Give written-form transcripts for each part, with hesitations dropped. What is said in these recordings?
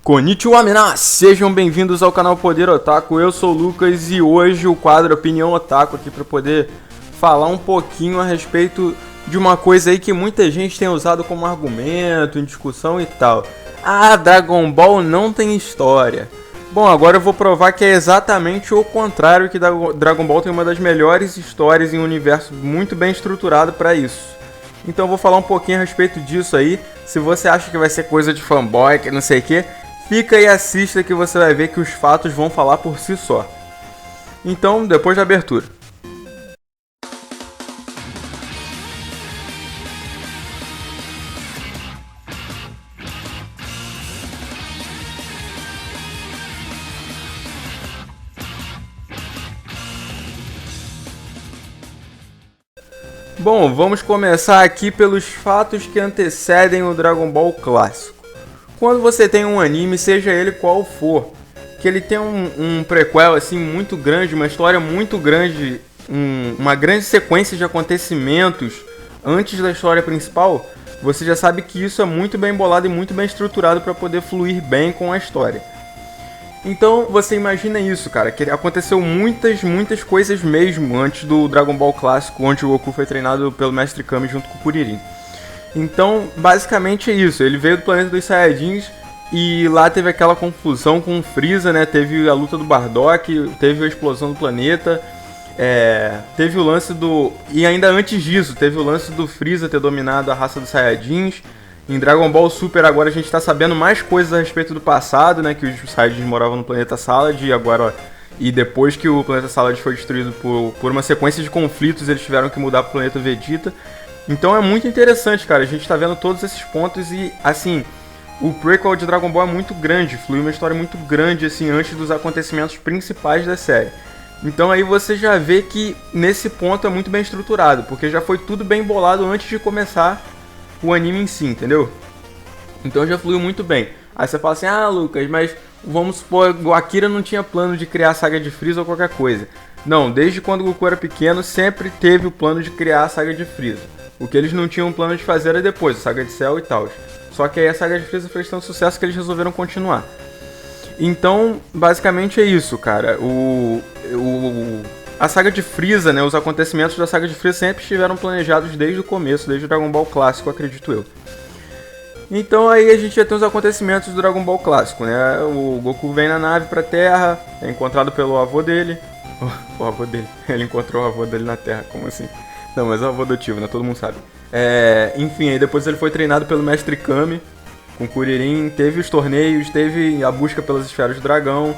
Konnichiwa mina! Sejam bem-vindos ao canal Poder Otaku, eu sou o Lucas e hoje o quadro Opinião Otaku aqui para poder falar um pouquinho a respeito de uma coisa aí que muita gente tem usado como argumento, em discussão e tal. Ah, Dragon Ball não tem história. Bom, agora eu vou provar que é exatamente o contrário, que Dragon Ball tem uma das melhores histórias em um universo muito bem estruturado para isso. Então eu vou falar um pouquinho a respeito disso aí. Se você acha que vai ser coisa de fanboy, que não sei o que, fica e assista que você vai ver que os fatos vão falar por si só. Então, depois da abertura. Bom, vamos começar aqui pelos fatos que antecedem o Dragon Ball clássico. Quando você tem um anime, seja ele qual for, que ele tem um prequel assim muito grande, uma história muito grande, uma grande sequência de acontecimentos antes da história principal, você já sabe que isso é muito bem bolado e muito bem estruturado para poder fluir bem com a história. Então você imagina isso, cara, que aconteceu muitas coisas mesmo antes do Dragon Ball clássico, onde o Goku foi treinado pelo Mestre Kami junto com o Kuririn. Então, basicamente é isso, ele veio do planeta dos Saiyajins e lá teve aquela confusão com o Freeza, né, teve a luta do Bardock, teve a explosão do planeta, teve o lance do... E ainda antes disso, teve o lance do Freeza ter dominado a raça dos Saiyajins. Em Dragon Ball Super agora a gente tá sabendo mais coisas a respeito do passado, né, que os Saiyajins moravam no planeta Salad e depois que o planeta Salad foi destruído por uma sequência de conflitos, eles tiveram que mudar pro planeta Vegeta. Então é muito interessante, cara, a gente tá vendo todos esses pontos e, assim, o prequel de Dragon Ball é muito grande, flui uma história muito grande, assim, antes dos acontecimentos principais da série. Então aí você já vê que nesse ponto é muito bem estruturado, porque já foi tudo bem bolado antes de começar o anime em si, entendeu? Então já fluiu muito bem. Aí você fala assim, ah, Lucas, mas vamos supor, o Akira não tinha plano de criar a saga de Freeza ou qualquer coisa. Não, desde quando o Goku era pequeno, sempre teve o plano de criar a saga de Freeza. O que eles não tinham plano de fazer era depois, a saga de Cell e tal. Só que aí a saga de Freeza fez tanto sucesso que eles resolveram continuar. Então, basicamente é isso, cara. A saga de Freeza, né, os acontecimentos da saga de Freeza sempre estiveram planejados desde o começo, desde o Dragon Ball clássico, acredito eu. Então aí a gente já tem os acontecimentos do Dragon Ball clássico, né? O Goku vem na nave pra Terra, é encontrado pelo avô dele. O avô dele, ele encontrou o avô dele na Terra, como assim? Não, mas é o avô adotivo, né? Todo mundo sabe. Enfim, aí depois ele foi treinado pelo Mestre Kami, com Kuririn, teve os torneios, teve a busca pelas esferas do dragão,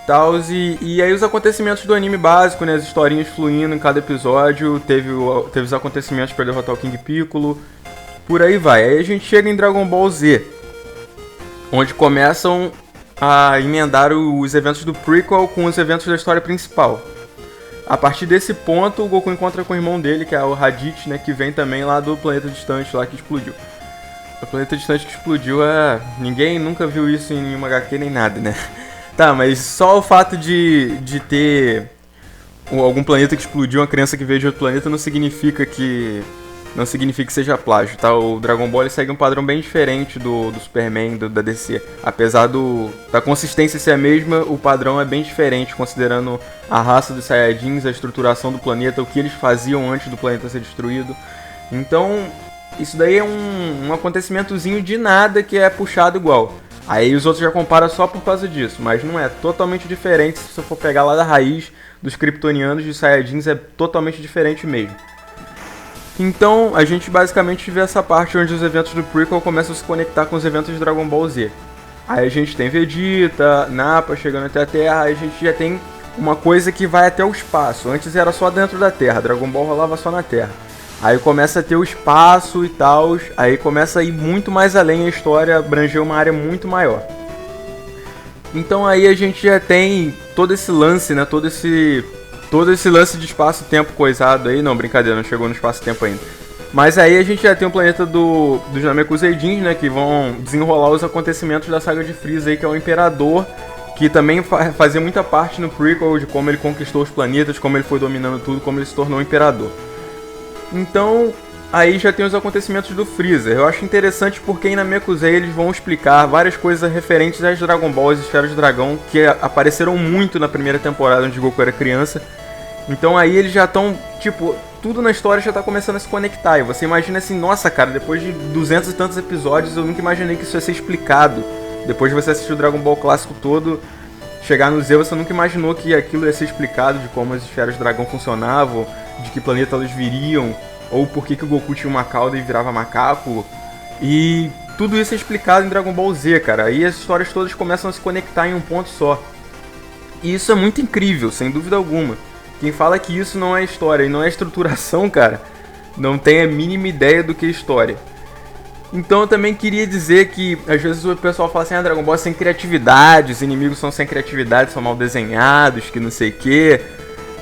tals, e aí os acontecimentos do anime básico, né? As historinhas fluindo em cada episódio, teve os acontecimentos para derrotar o King Piccolo, por aí vai. Aí a gente chega em Dragon Ball Z, onde começam a emendar os eventos do prequel com os eventos da história principal. A partir desse ponto, o Goku encontra com o irmão dele, que é o Raditz, né, que vem também lá do planeta distante lá que explodiu. O planeta distante que explodiu ninguém nunca viu isso em nenhuma HQ nem nada, né? Tá, mas só o fato de ter algum planeta que explodiu, uma criança que veio de outro planeta, não significa que seja plágio, tá? O Dragon Ball ele segue um padrão bem diferente do Superman, da DC. Apesar da consistência ser a mesma, o padrão é bem diferente, considerando a raça dos Saiyajins, a estruturação do planeta, o que eles faziam antes do planeta ser destruído. Então, isso daí é um acontecimentozinho de nada que é puxado igual. Aí os outros já comparam só por causa disso, mas não é totalmente diferente. Se você for pegar lá da raiz dos Kryptonianos, dos Saiyajins, é totalmente diferente mesmo. Então, a gente basicamente vê essa parte onde os eventos do prequel começam a se conectar com os eventos de Dragon Ball Z. Aí a gente tem Vegeta, Nappa chegando até a Terra, aí a gente já tem uma coisa que vai até o espaço. Antes era só dentro da Terra, Dragon Ball rolava só na Terra. Aí começa a ter o espaço e tal, aí começa a ir muito mais além, a história abranger uma área muito maior. Então aí a gente já tem todo esse lance, né, todo esse lance de espaço-tempo coisado aí. Não, brincadeira, não chegou no espaço-tempo ainda. Mas aí a gente já tem o planeta dos Namekuseidins, né, que vão desenrolar os acontecimentos da saga de Freeza aí, que é o Imperador, que também fazia muita parte no prequel de como ele conquistou os planetas, como ele foi dominando tudo, como ele se tornou o Imperador. Então, Aí já tem os acontecimentos do Freezer. Eu acho interessante porque em Namekusei eles vão explicar várias coisas referentes às Dragon Ball, às esferas do dragão, que apareceram muito na primeira temporada onde Goku era criança. Então aí eles já estão, tipo, tudo na história já tá começando a se conectar. E você imagina assim, nossa cara, depois de 200 e tantos episódios eu nunca imaginei que isso ia ser explicado. Depois de você assistir o Dragon Ball clássico todo, chegar no Z, você nunca imaginou que aquilo ia ser explicado, de como as esferas do dragão funcionavam, de que planeta elas viriam, ou por que o Goku tinha uma cauda e virava macaco. E tudo isso é explicado em Dragon Ball Z, cara. Aí as histórias todas começam a se conectar em um ponto só. E isso é muito incrível, sem dúvida alguma. Quem fala que isso não é história e não é estruturação, cara, não tem a mínima ideia do que é história. Então eu também queria dizer que às vezes o pessoal fala assim, Dragon Ball é sem criatividade, os inimigos são sem criatividade, são mal desenhados, que não sei o que.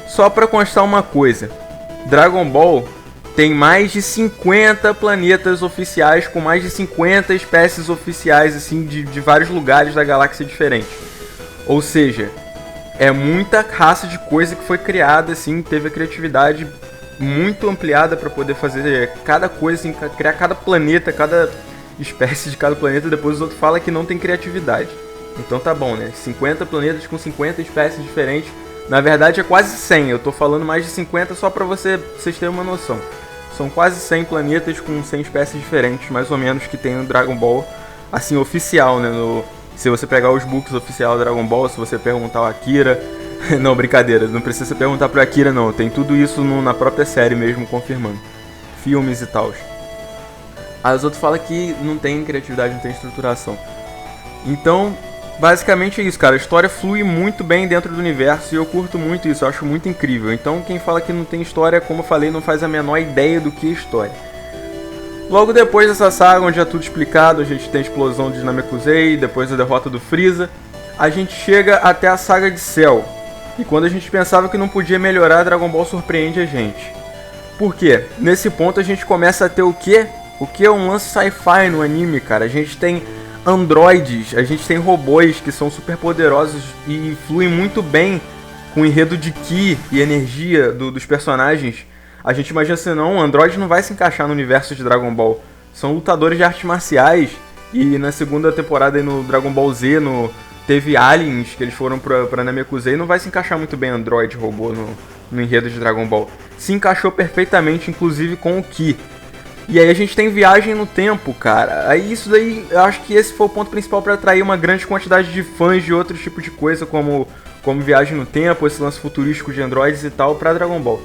Só pra constar uma coisa, Dragon Ball tem mais de 50 planetas oficiais, com mais de 50 espécies oficiais, assim, de vários lugares da galáxia diferentes. Ou seja, é muita raça de coisa que foi criada, assim, teve a criatividade muito ampliada para poder fazer cada coisa, assim, criar cada planeta, cada espécie de cada planeta. Depois os outros falam que não tem criatividade. Então tá bom, né? 50 planetas com 50 espécies diferentes. Na verdade é quase 100, eu tô falando mais de 50 só pra vocês terem uma noção. São quase 100 planetas com 100 espécies diferentes, mais ou menos, que tem no Dragon Ball, assim, oficial, né? Se você pegar os books oficiais do Dragon Ball, se você perguntar ao Akira... Não, brincadeira, não precisa perguntar pro Akira não, tem tudo isso na própria série mesmo, confirmando. Filmes e tal. Aí os outros falam que não tem criatividade, não tem estruturação. Então, basicamente é isso, cara. A história flui muito bem dentro do universo e eu curto muito isso, eu acho muito incrível. Então quem fala que não tem história, como eu falei, não faz a menor ideia do que é história. Logo depois dessa saga, onde é tudo explicado, a gente tem a explosão de Namekusei, depois a derrota do Freeza, a gente chega até a saga de Cell. E quando a gente pensava que não podia melhorar, Dragon Ball surpreende a gente. Por quê? Nesse ponto a gente começa a ter o quê? O que é um lance sci-fi no anime, cara? A gente tem androides, a gente tem robôs que são super poderosos e fluem muito bem com o enredo de ki e energia dos personagens. A gente imagina assim, não, um androide não vai se encaixar no universo de Dragon Ball. São lutadores de artes marciais. E na segunda temporada aí no Dragon Ball Z, teve aliens que eles foram pra Namekusei, não vai se encaixar muito bem android, robô no enredo de Dragon Ball. Se encaixou perfeitamente, inclusive com o Ki. E aí a gente tem viagem no tempo, cara. Aí isso daí, eu acho que esse foi o ponto principal para atrair uma grande quantidade de fãs de outro tipo de coisa, como viagem no tempo, esse lance futurístico de androids e tal, pra Dragon Ball.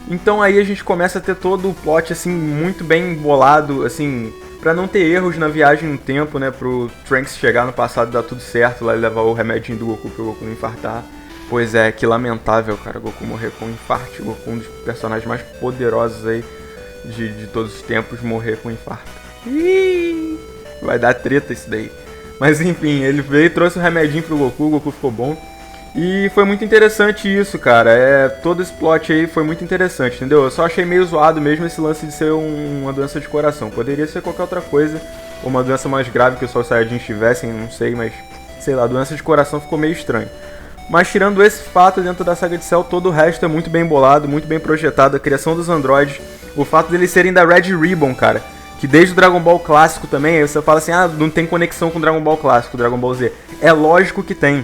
Então aí a gente começa a ter todo o plot, assim, muito bem bolado, assim... Pra não ter erros na viagem no tempo, né? Pro Trunks chegar no passado e dar tudo certo lá e levar o remedinho do Goku pro Goku não infartar. Pois é, que lamentável, cara, Goku morrer com um infarto. Goku, um dos personagens mais poderosos aí de todos os tempos, morrer com um infarto. Ih, vai dar treta isso daí. Mas enfim, ele veio e trouxe o remedinho pro Goku, o Goku ficou bom. E foi muito interessante isso, cara. Todo esse plot aí foi muito interessante, entendeu? Eu só achei meio zoado mesmo esse lance de ser uma doença de coração. Poderia ser qualquer outra coisa, ou uma doença mais grave que os Super Saiyajins tivessem, não sei, mas... Sei lá, a doença de coração ficou meio estranho. Mas tirando esse fato dentro da saga de Cell, todo o resto é muito bem bolado, muito bem projetado. A criação dos androides, o fato deles serem da Red Ribbon, cara. Que desde o Dragon Ball clássico também, aí você fala assim, não tem conexão com o Dragon Ball clássico, Dragon Ball Z. É lógico que tem.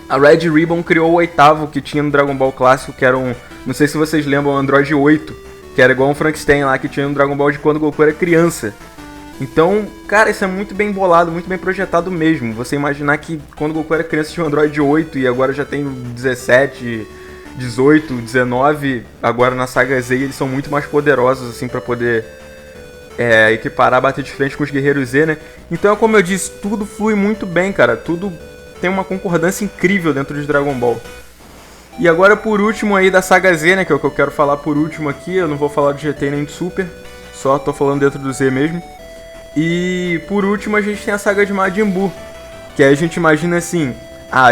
A Red Ribbon criou o 8º que tinha no Dragon Ball clássico, que era não sei se vocês lembram, o Android 8, que era igual um Frankenstein lá, que tinha no Dragon Ball de quando o Goku era criança. Então, cara, isso é muito bem bolado, muito bem projetado mesmo. Você imaginar que quando o Goku era criança tinha um Android 8 e agora já tem 17, 18, 19, agora na saga Z eles são muito mais poderosos, assim, pra poder equiparar, bater de frente com os guerreiros Z, né? Então, como eu disse, tudo flui muito bem, cara, tudo... tem uma concordância incrível dentro de Dragon Ball. E agora por último aí da saga Z, né, que é o que eu quero falar por último aqui, eu não vou falar de GT nem de Super, só tô falando dentro do Z mesmo. E por último a gente tem a saga de Majin Buu, que aí a gente imagina assim,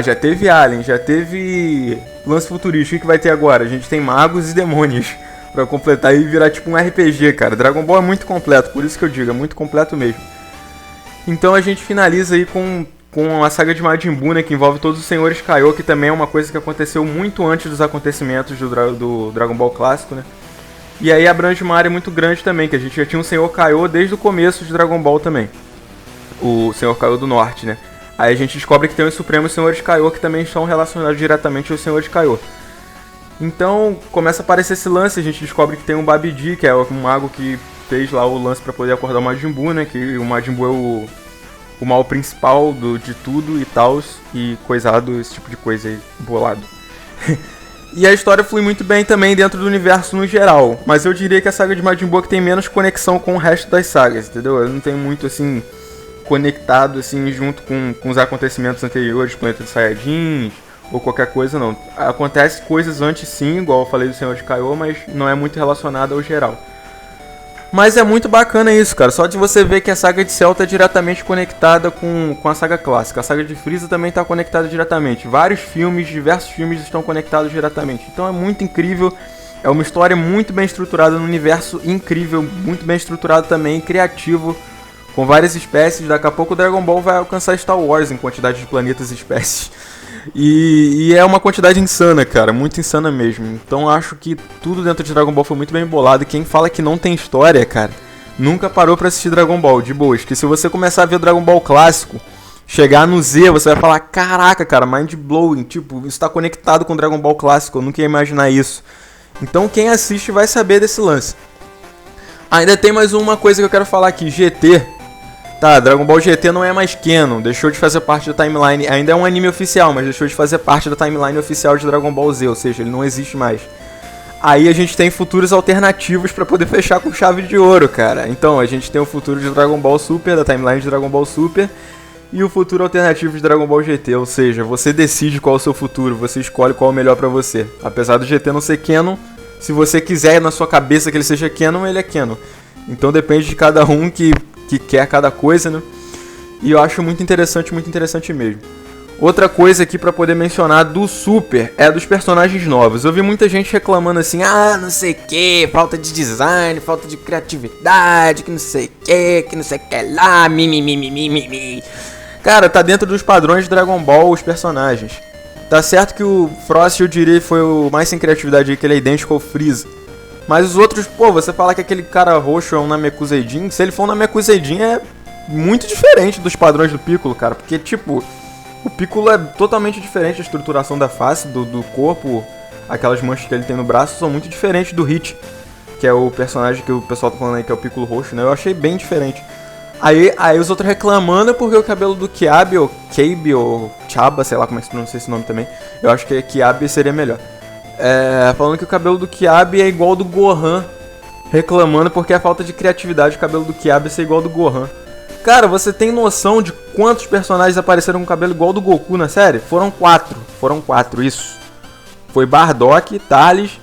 já teve Alien, já teve lance futurístico, o que vai ter agora? A gente tem magos e demônios, pra completar e virar tipo um RPG, cara. Dragon Ball é muito completo, por isso que eu digo, é muito completo mesmo. Então a gente finaliza aí com a saga de Majin Buu, né, que envolve todos os Senhores Kaiô, que também é uma coisa que aconteceu muito antes dos acontecimentos do Dragon Ball clássico, né? E aí abrange uma área muito grande também, que a gente já tinha o Senhor Kaiô desde o começo de Dragon Ball também. O Senhor Kaiô do Norte, né? Aí a gente descobre que tem os Supremos Senhores Kaiô que também estão relacionados diretamente ao Senhor de Kaiô. Então começa a aparecer esse lance, a gente descobre que tem um Babidi, que é um mago que fez lá o lance pra poder acordar o Majin Buu, né? Que o Majin Buu é o mal principal de tudo e tal, e coisado, esse tipo de coisa aí, bolado. E a história flui muito bem também dentro do universo no geral, mas eu diria que a saga de Majin Buu tem menos conexão com o resto das sagas, entendeu? Eu não tenho muito, assim, conectado, assim, junto com os acontecimentos anteriores, Planeta dos Saiyajins, ou qualquer coisa, não. Acontece coisas antes sim, igual eu falei do Senhor de Kaiô, mas não é muito relacionado ao geral. Mas é muito bacana isso, cara. Só de você ver que a saga de Cell tá diretamente conectada com a saga clássica. A saga de Frieza também está conectada diretamente. Vários filmes, diversos filmes estão conectados diretamente. Então é muito incrível. É uma história muito bem estruturada, num universo incrível, muito bem estruturado também, criativo, com várias espécies. Daqui a pouco o Dragon Ball vai alcançar Star Wars em quantidade de planetas e espécies. E é uma quantidade insana, cara, muito insana mesmo. Então acho que tudo dentro de Dragon Ball foi muito bem bolado. E quem fala que não tem história, cara, nunca parou pra assistir Dragon Ball, de boas. Que se você começar a ver Dragon Ball clássico, chegar no Z, você vai falar, caraca, cara, mind blowing. Tipo, isso tá conectado com Dragon Ball clássico, eu nunca ia imaginar isso. Então quem assiste vai saber desse lance. Ainda tem mais uma coisa que eu quero falar aqui, GT. Tá, Dragon Ball GT não é mais canon, deixou de fazer parte da timeline, ainda é um anime oficial, mas deixou de fazer parte da timeline oficial de Dragon Ball Z, ou seja, ele não existe mais. Aí a gente tem futuros alternativos pra poder fechar com chave de ouro, cara. Então, a gente tem o futuro de Dragon Ball Super, da timeline de Dragon Ball Super, e o futuro alternativo de Dragon Ball GT, ou seja, você decide qual é o seu futuro, você escolhe qual é o melhor pra você. Apesar do GT não ser canon, se você quiser na sua cabeça que ele seja canon, ele é canon. Então depende de cada um que quer cada coisa, né? E eu acho muito interessante mesmo. Outra coisa aqui pra poder mencionar do Super é dos personagens novos. Eu vi muita gente reclamando assim, não sei o que, falta de design, falta de criatividade, que não sei o que lá, mimimi. Cara, tá dentro dos padrões de Dragon Ball os personagens. Tá certo que o Frost, eu diria, foi o mais sem criatividade aí, que ele é idêntico ao Freeza. Mas os outros, pô, você fala que aquele cara roxo é um Namekuseidin, se ele for um Namekuseidin é muito diferente dos padrões do Piccolo, cara. Porque, tipo, o Piccolo é totalmente diferente, a estruturação da face, do corpo, aquelas manchas que ele tem no braço são muito diferentes do Hit, que é o personagem que o pessoal tá falando aí, que é o Piccolo roxo, né? Eu achei bem diferente. Aí os outros reclamando porque o cabelo do Kiabi, ou Keibi, ou Chaba, sei lá como é que se pronuncia esse nome também, eu acho que Kiabi seria melhor. Falando que o cabelo do Kiabi é igual ao do Gohan, reclamando porque a falta de criatividade o cabelo do Kiabi ser igual ao do Gohan. Cara, você tem noção de quantos personagens apareceram com cabelo igual ao do Goku na série? Foram quatro, isso. Foi Bardock, Thales,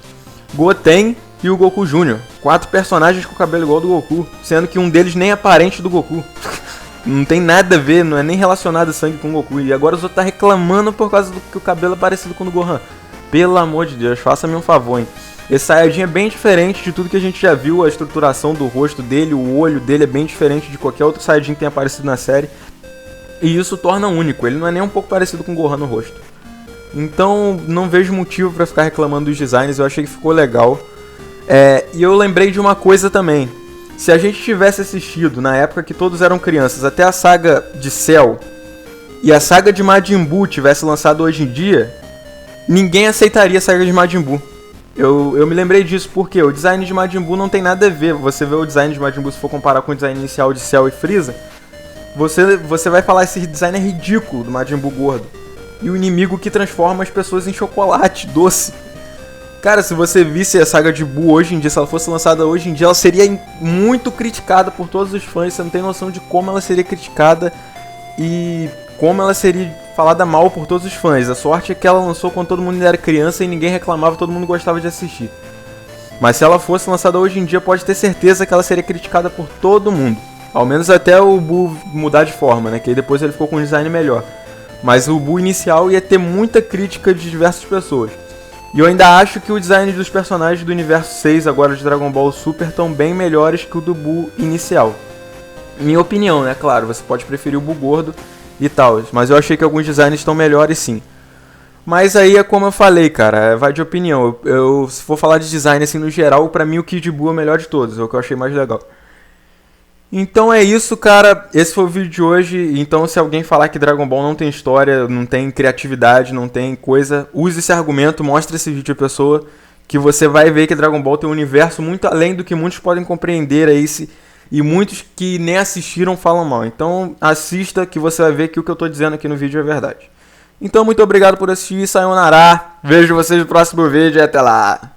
Goten e o Goku Jr. 4 personagens com cabelo igual ao do Goku, sendo que um deles nem é parente do Goku. Não tem nada a ver, não é nem relacionado a sangue com o Goku. E agora os outros tá reclamando por causa do que o cabelo é parecido com o do Gohan. Pelo amor de Deus, faça-me um favor, hein. Esse Saiyajin é bem diferente de tudo que a gente já viu, a estruturação do rosto dele, o olho dele é bem diferente de qualquer outro Saiyajin que tenha aparecido na série. E isso torna único, ele não é nem um pouco parecido com o Gohan no rosto. Então não vejo motivo pra ficar reclamando dos designs, eu achei que ficou legal. E eu lembrei de uma coisa também. Se a gente tivesse assistido, na época que todos eram crianças, até a saga de Cell e a saga de Majin Buu tivesse lançado hoje em dia, ninguém aceitaria a saga de Majin Buu. Eu me lembrei disso porque o design de Majin Buu não tem nada a ver. Você vê o design de Majin Buu, se for comparar com o design inicial de Cell e Freeza, você vai falar, esse design é ridículo do Majin Buu gordo. E o inimigo que transforma as pessoas em chocolate doce. Cara, se você visse a saga de Buu hoje em dia, se ela fosse lançada hoje em dia, ela seria muito criticada por todos os fãs. Você não tem noção de como ela seria criticada e como ela seria falada mal por todos os fãs. A sorte é que ela lançou quando todo mundo era criança e ninguém reclamava, todo mundo gostava de assistir. Mas se ela fosse lançada hoje em dia, pode ter certeza que ela seria criticada por todo mundo. Ao menos até o Buu mudar de forma, né? Que aí depois ele ficou com um design melhor. Mas o Buu inicial ia ter muita crítica de diversas pessoas. E eu ainda acho que o design dos personagens do universo 6 agora de Dragon Ball Super estão bem melhores que o do Buu inicial. Minha opinião, né? Claro, você pode preferir o Buu gordo e tal, mas eu achei que alguns designs estão melhores sim. Mas aí é como eu falei, cara, vai de opinião. Se for falar de design assim no geral, pra mim o Kid Buu é o melhor de todos, é o que eu achei mais legal. Então é isso, cara. Esse foi o vídeo de hoje. Então, se alguém falar que Dragon Ball não tem história, não tem criatividade, não tem coisa, use esse argumento, mostre esse vídeo à pessoa, que você vai ver que Dragon Ball tem um universo muito além do que muitos podem compreender aí, e muitos que nem assistiram falam mal. Então, assista que você vai ver que o que eu tô dizendo aqui no vídeo é verdade. Então, muito obrigado por assistir. Sayonara. Vejo vocês no próximo vídeo e até lá.